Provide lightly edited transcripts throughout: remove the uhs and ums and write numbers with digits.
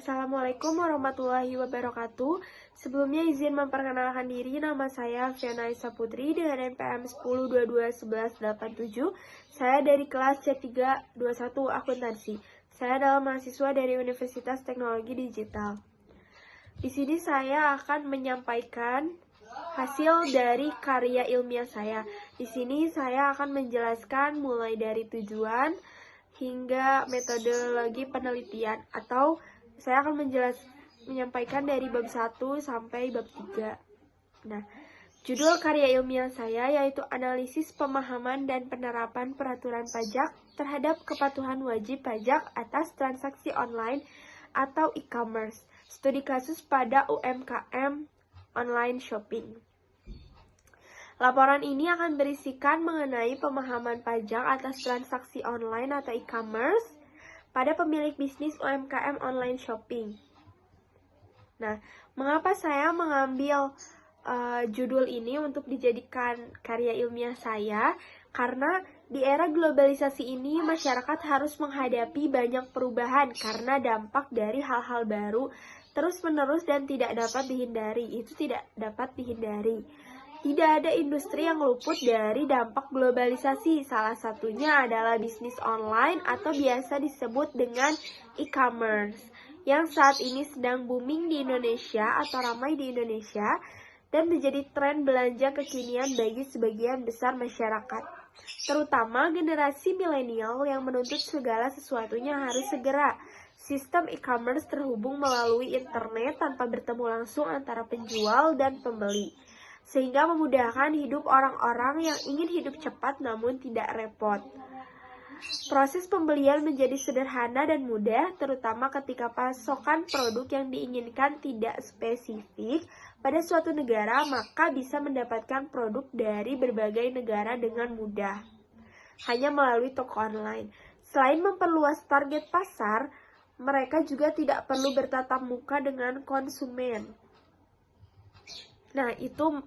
Assalamualaikum warahmatullahi wabarakatuh. Sebelumnya izin memperkenalkan diri, nama saya Fiana Isa Putri dengan NPM 10221187. Saya dari kelas C321 Akuntansi. Saya adalah mahasiswa dari Universitas Teknologi Digital. Di sini saya akan menyampaikan hasil dari karya ilmiah saya. Di sini saya akan menjelaskan mulai dari tujuan hingga metodologi penelitian, atau saya akan menyampaikan dari bab 1 sampai bab 3. Nah, judul karya ilmiah saya yaitu Analisis Pemahaman dan Penerapan Peraturan Pajak terhadap Kepatuhan Wajib Pajak atas Transaksi Online atau e-commerce. Studi kasus pada UMKM online shopping. Laporan ini akan berisikan mengenai pemahaman pajak atas transaksi online atau e-commerce pada pemilik bisnis UMKM online shopping. Nah, mengapa saya mengambil judul ini untuk dijadikan karya ilmiah saya? Karena di era globalisasi ini masyarakat harus menghadapi banyak perubahan karena dampak dari hal-hal baru terus-menerus dan tidak dapat dihindari. Itu tidak dapat dihindari. Tidak ada industri yang luput dari dampak globalisasi. Salah satunya adalah bisnis online atau biasa disebut dengan e-commerce, yang saat ini sedang booming di Indonesia atau ramai di Indonesia dan menjadi tren belanja kekinian bagi sebagian besar masyarakat, terutama generasi milenial yang menuntut segala sesuatunya harus segera. Sistem e-commerce terhubung melalui internet tanpa bertemu langsung antara penjual dan pembeli, sehingga memudahkan hidup orang-orang yang ingin hidup cepat namun tidak repot. Proses pembelian menjadi sederhana dan mudah, terutama ketika pasokan produk yang diinginkan tidak spesifik pada suatu negara, maka bisa mendapatkan produk dari berbagai negara dengan mudah, hanya melalui toko online. Selain memperluas target pasar, mereka juga tidak perlu bertatap muka dengan konsumen. Nah, itu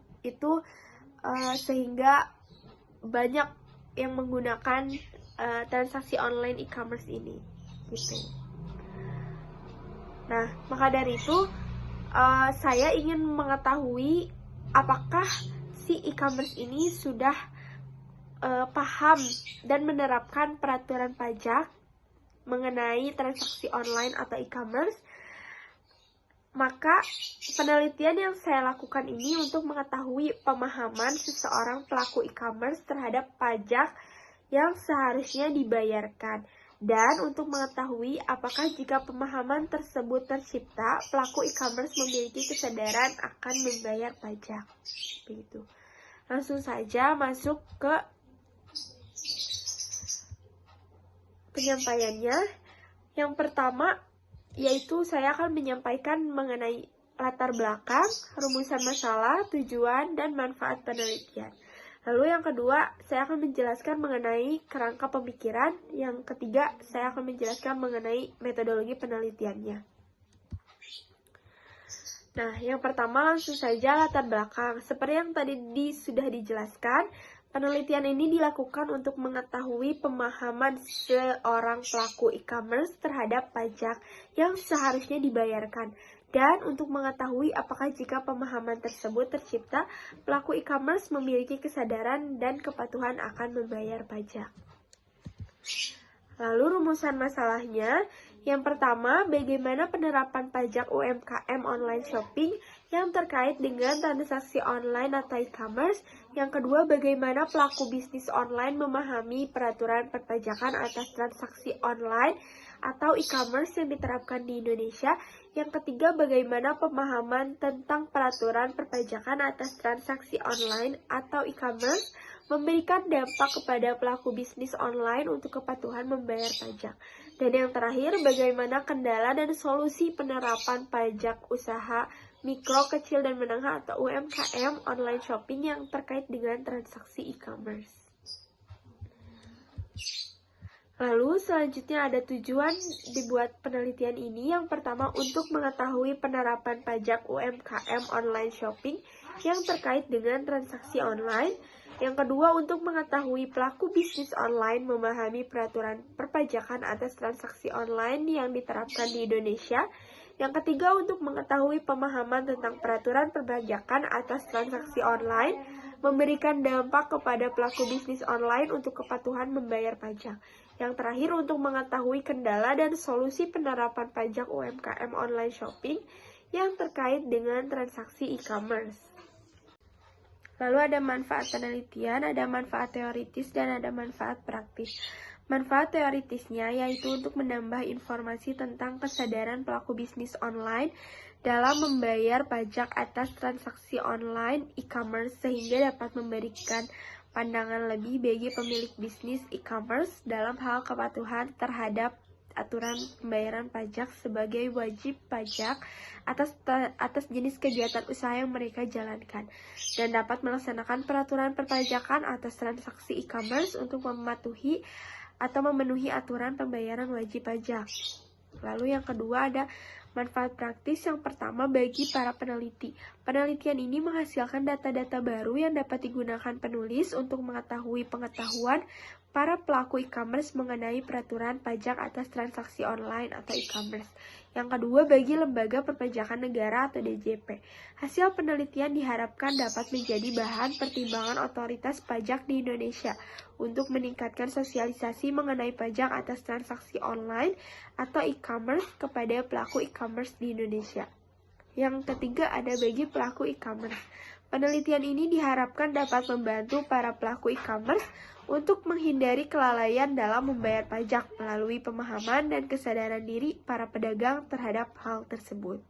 sehingga banyak yang menggunakan transaksi online e-commerce ini, gitu. Nah, maka dari itu saya ingin mengetahui apakah si e-commerce ini sudah paham dan menerapkan peraturan pajak mengenai transaksi online atau e-commerce. Maka penelitian yang saya lakukan ini untuk mengetahui pemahaman seseorang pelaku e-commerce terhadap pajak yang seharusnya dibayarkan, dan untuk mengetahui apakah jika pemahaman tersebut tercipta, pelaku e-commerce memiliki kesadaran akan membayar pajak. Begitu. Langsung saja masuk ke penyampaiannya. Yang pertama yaitu saya akan menyampaikan mengenai latar belakang, rumusan masalah, tujuan, dan manfaat penelitian. Lalu yang kedua, saya akan menjelaskan mengenai kerangka pemikiran. Yang ketiga, saya akan menjelaskan mengenai metodologi penelitiannya. Nah, yang pertama langsung saja latar belakang. Seperti yang tadi sudah dijelaskan, penelitian ini dilakukan untuk mengetahui pemahaman seorang pelaku e-commerce terhadap pajak yang seharusnya dibayarkan, dan untuk mengetahui apakah jika pemahaman tersebut tercipta, pelaku e-commerce memiliki kesadaran dan kepatuhan akan membayar pajak. Lalu rumusan masalahnya. Yang pertama, bagaimana penerapan pajak UMKM online shopping yang terkait dengan transaksi online atau e-commerce. Yang kedua, bagaimana pelaku bisnis online memahami peraturan perpajakan atas transaksi online atau e-commerce yang diterapkan di Indonesia. Yang ketiga, bagaimana pemahaman tentang peraturan perpajakan atas transaksi online atau e-commerce memberikan dampak kepada pelaku bisnis online untuk kepatuhan membayar pajak. Dan yang terakhir, bagaimana kendala dan solusi penerapan pajak usaha mikro, kecil, dan menengah atau UMKM online shopping yang terkait dengan transaksi e-commerce. Lalu selanjutnya ada tujuan dibuat penelitian ini. Yang pertama, untuk mengetahui penerapan pajak UMKM online shopping yang terkait dengan transaksi online. Yang kedua, untuk mengetahui pelaku bisnis online memahami peraturan perpajakan atas transaksi online yang diterapkan di Indonesia. Yang ketiga, untuk mengetahui pemahaman tentang peraturan perpajakan atas transaksi online, memberikan dampak kepada pelaku bisnis online untuk kepatuhan membayar pajak. Yang terakhir, untuk mengetahui kendala dan solusi penerapan pajak UMKM online shopping yang terkait dengan transaksi e-commerce. Lalu ada manfaat penelitian, ada manfaat teoritis, dan ada manfaat praktis. Manfaat teoritisnya yaitu untuk menambah informasi tentang kesadaran pelaku bisnis online dalam membayar pajak atas transaksi online e-commerce sehingga dapat memberikan pandangan lebih bagi pemilik bisnis e-commerce dalam hal kepatuhan terhadap aturan pembayaran pajak sebagai wajib pajak atas jenis kegiatan usaha yang mereka jalankan dan dapat melaksanakan peraturan perpajakan atas transaksi e-commerce untuk mematuhi atau memenuhi aturan pembayaran wajib pajak. Lalu yang kedua ada manfaat praktis. Yang pertama bagi para peneliti. Penelitian ini menghasilkan data-data baru yang dapat digunakan penulis untuk mengetahui pengetahuan para pelaku e-commerce mengenai peraturan pajak atas transaksi online atau e-commerce. Yang kedua bagi lembaga perpajakan negara atau DJP. Hasil penelitian diharapkan dapat menjadi bahan pertimbangan otoritas pajak di Indonesia untuk meningkatkan sosialisasi mengenai pajak atas transaksi online atau e-commerce kepada pelaku e-commerce di Indonesia. Yang ketiga ada bagi pelaku e-commerce. Penelitian ini diharapkan dapat membantu para pelaku e-commerce untuk menghindari kelalaian dalam membayar pajak melalui pemahaman dan kesadaran diri para pedagang terhadap hal tersebut.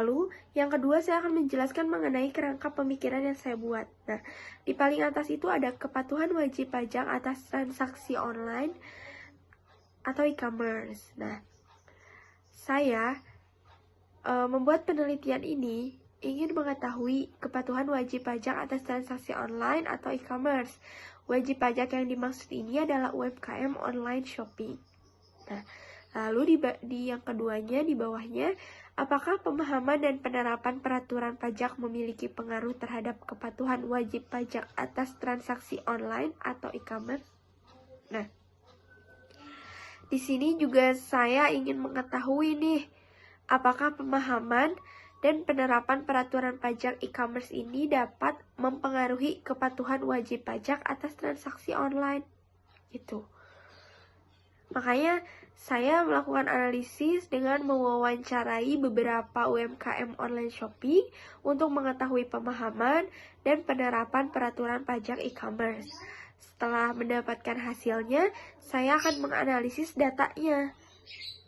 Lalu, yang kedua saya akan menjelaskan mengenai kerangka pemikiran yang saya buat. Nah, di paling atas itu ada kepatuhan wajib pajak atas transaksi online atau e-commerce. Nah, saya membuat penelitian ini ingin mengetahui kepatuhan wajib pajak atas transaksi online atau e-commerce. Wajib pajak yang dimaksud ini adalah UMKM online shopping. Nah, lalu di yang keduanya, di bawahnya, apakah pemahaman dan penerapan peraturan pajak memiliki pengaruh terhadap kepatuhan wajib pajak atas transaksi online atau e-commerce? Nah, di sini juga saya ingin mengetahui nih, apakah pemahaman dan penerapan peraturan pajak e-commerce ini dapat mempengaruhi kepatuhan wajib pajak atas transaksi online. Gitu. Makanya saya melakukan analisis dengan mewawancarai beberapa UMKM online shopping untuk mengetahui pemahaman dan penerapan peraturan pajak e-commerce. Setelah mendapatkan hasilnya, saya akan menganalisis datanya.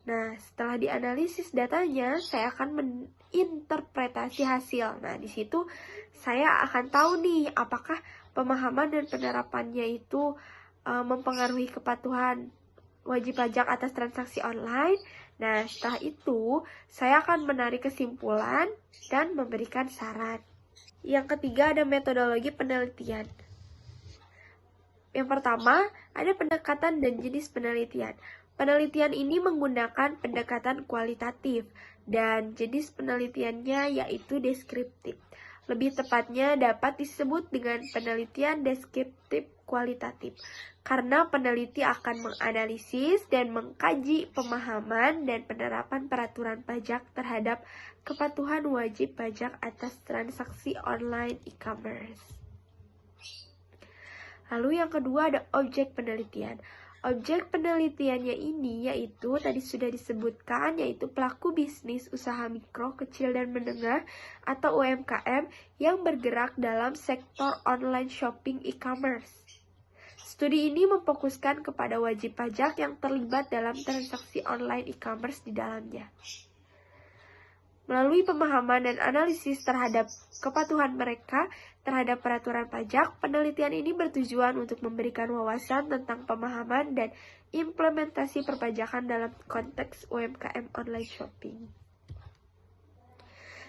Nah, setelah dianalisis datanya, saya akan menginterpretasi hasil. Nah, di situ saya akan tahu nih, apakah pemahaman dan penerapannya itu mempengaruhi kepatuhan wajib pajak atas transaksi online. Nah, setelah itu, saya akan menarik kesimpulan dan memberikan saran. Yang ketiga, ada metodologi penelitian. Yang pertama, ada pendekatan dan jenis penelitian. Penelitian ini menggunakan pendekatan kualitatif dan jenis penelitiannya yaitu deskriptif. Lebih tepatnya dapat disebut dengan penelitian deskriptif kualitatif karena peneliti akan menganalisis dan mengkaji pemahaman dan penerapan peraturan pajak terhadap kepatuhan wajib pajak atas transaksi online e-commerce. Lalu yang kedua ada objek penelitian. Objek penelitiannya ini yaitu tadi sudah disebutkan, yaitu pelaku bisnis usaha mikro, kecil, dan menengah atau UMKM yang bergerak dalam sektor online shopping e-commerce. Studi ini memfokuskan kepada wajib pajak yang terlibat dalam transaksi online e-commerce di dalamnya. Melalui pemahaman dan analisis terhadap kepatuhan mereka terhadap peraturan pajak, penelitian ini bertujuan untuk memberikan wawasan tentang pemahaman dan implementasi perpajakan dalam konteks UMKM online shopping.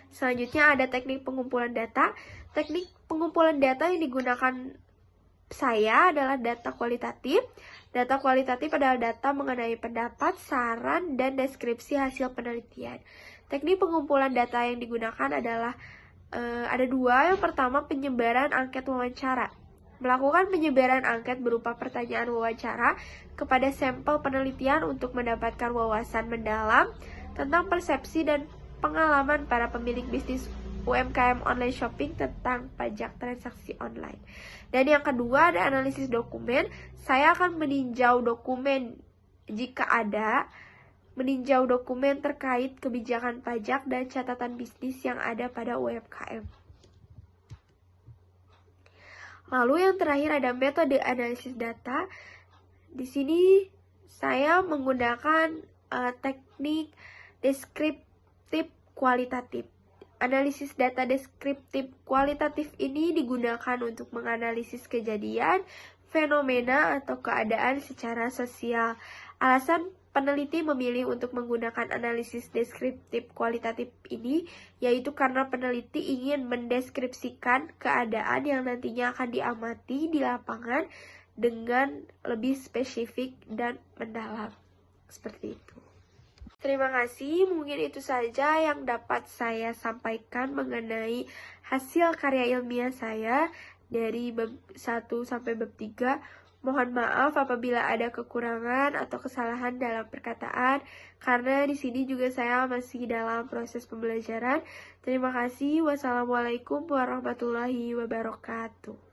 Selanjutnya ada teknik pengumpulan data. Teknik pengumpulan data yang digunakan saya adalah data kualitatif. Data kualitatif adalah data mengenai pendapat, saran, dan deskripsi hasil penelitian. Teknik pengumpulan data yang digunakan adalah ada dua. Yang pertama, penyebaran angket wawancara. Melakukan penyebaran angket berupa pertanyaan wawancara kepada sampel penelitian untuk mendapatkan wawasan mendalam tentang persepsi dan pengalaman para pemilik bisnis UMKM online shopping tentang pajak transaksi online. Dan yang kedua ada analisis dokumen. Saya akan meninjau dokumen jika ada, meninjau dokumen terkait kebijakan pajak dan catatan bisnis yang ada pada UMKM. Lalu yang terakhir ada metode analisis data. Di sini saya menggunakan teknik deskriptif kualitatif. Analisis data deskriptif kualitatif ini digunakan untuk menganalisis kejadian, fenomena, atau keadaan secara sosial. Alasan peneliti memilih untuk menggunakan analisis deskriptif kualitatif ini yaitu karena peneliti ingin mendeskripsikan keadaan yang nantinya akan diamati di lapangan dengan lebih spesifik dan mendalam. Seperti itu. Terima kasih, mungkin itu saja yang dapat saya sampaikan mengenai hasil karya ilmiah saya dari bab 1 sampai bab 3. Mohon maaf apabila ada kekurangan atau kesalahan dalam perkataan, karena di sini juga saya masih dalam proses pembelajaran. Terima kasih. Wassalamualaikum warahmatullahi wabarakatuh.